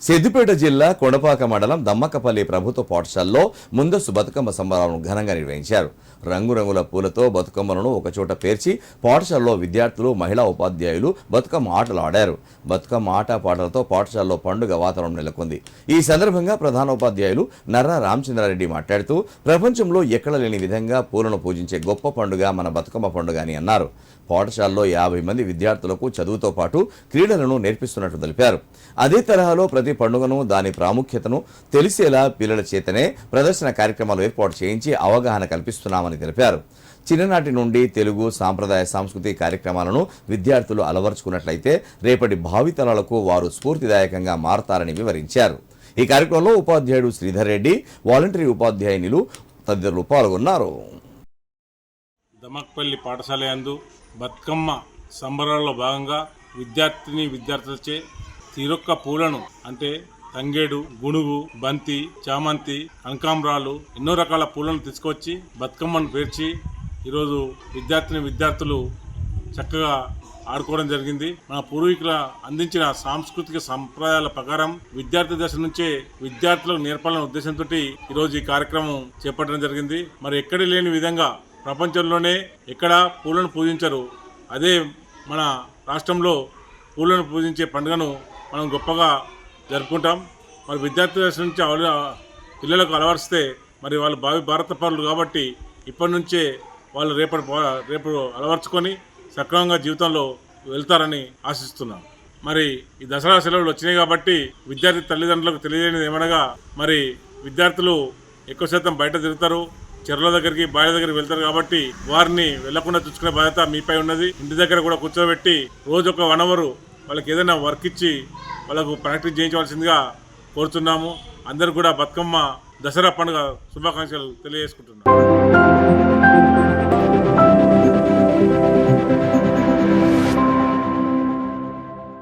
సిద్దిపేట జిల్లా కొండపాక మండలం దమ్మకపల్లి ప్రభుత్వ పాఠశాలలో ముందస్తు బతుకమ్మ సంబరాలను ఘనంగా నిర్వహించారు. రంగురంగుల పూలతో బతుకమ్మలను ఒకచోట పేర్చి పాఠశాలలో విద్యార్థులు, మహిళా ఉపాధ్యాయులు బతుకమ్మ ఆటలు ఆడారు. బతుకమ్మ ఆటపాటలతో పాఠశాలలో పండుగ వాతావరణం నెలకొంది. ఈ సందర్భంగా ప్రధానోపాధ్యాయులు నర్రా రామచంద్రారెడ్డి మాట్లాడుతూ ప్రపంచంలో ఎక్కడ లేని విధంగా పూలను పూజించే గొప్ప పండుగ మన బతుకమ్మ పండుగ అని అన్నారు. పాఠశాలలో 50 మంది విద్యార్థులకు చదువుతో పాటు క్రీడలను నేర్పిస్తున్నట్లు తెలిపారు. అదే తరహాలో ప్రతి పండుగను, దాని ప్రాముఖ్యతను తెలిసేలా పిల్లల చేతనే ప్రదర్శన కార్యక్రమాలు ఏర్పాటు చేయించి అవగాహన కల్పిస్తున్నామని తెలిపారు. చిన్ననాటి నుండి తెలుగు సాంప్రదాయ సాంస్కృతిక కార్యక్రమాలను విద్యార్థులు అలవర్చుకున్నట్లయితే రేపటి భావితరాలకు వారు స్ఫూర్తిదాయకంగా మారతారని వివరించారు. ఈ కార్యక్రమంలో ఉపాధ్యాయుడు శ్రీధర్ రెడ్డి, వాలంటరీ ఉపాధ్యాయునిలు తదితరులు పాల్గొన్నారు. దమ్మకపల్లి పాఠశాల యందు బతుకమ్మ సంబరాల్లో భాగంగా విద్యార్థులచే తీరొక్క పూలను అంటే తంగేడు, గునుగు, బంతి, చామంతి, కనకాంబరాలు ఎన్నో రకాల పూలను తీసుకొచ్చి బతుకమ్మను పేర్చి ఈరోజు విద్యార్థులు చక్కగా ఆడుకోవడం జరిగింది. మన పూర్వీకుల అందించిన సాంస్కృతిక సంప్రదాయాల ప్రకారం విద్యార్థి దశ నుంచే విద్యార్థులకు నేర్పాలనే ఉద్దేశంతో ఈరోజు ఈ కార్యక్రమం చేపట్టడం జరిగింది. మరి ఎక్కడి లేని విధంగా ప్రపంచంలోనే ఎక్కడ పూలను పూజించరు. అదే మన రాష్ట్రంలో పూలను పూజించే పండుగను మనం గొప్పగా జరుపుకుంటాం. మరి విద్యార్థి దశ నుంచి పిల్లలకు అలవరిస్తే మరి వాళ్ళు భావి భారత పౌరులు కాబట్టి ఇప్పటి నుంచే వాళ్ళు రేపు అలవర్చుకొని సక్రమంగా జీవితంలో వెళ్తారని ఆశిస్తున్నాం. మరి ఈ దసరా సెలవులు వచ్చినాయి కాబట్టి విద్యార్థి తల్లిదండ్రులకు తెలియజేయనిది ఏమనగా మరి విద్యార్థులు ఎక్కువ శాతం బయట తిరుగుతారు, చెరువుల దగ్గరికి, బావి దగ్గరికి వెళ్తారు కాబట్టి వారిని వెళ్లకుండా చూసుకునే బాధ్యత మీపై ఉన్నది. ఇంటి దగ్గర కూడా కూర్చోబెట్టి రోజు ఒక 1 అవర్ వాళ్ళకి ఏదైనా వర్క్ ఇచ్చి వాళ్ళకు ప్రాక్టీస్ చేయించవలసిందిగా కోరుతున్నాము. అందరూ కూడా బతుకమ్మ దసరా పండుగ శుభాకాంక్షలు తెలియజేసుకుంటున్నాము.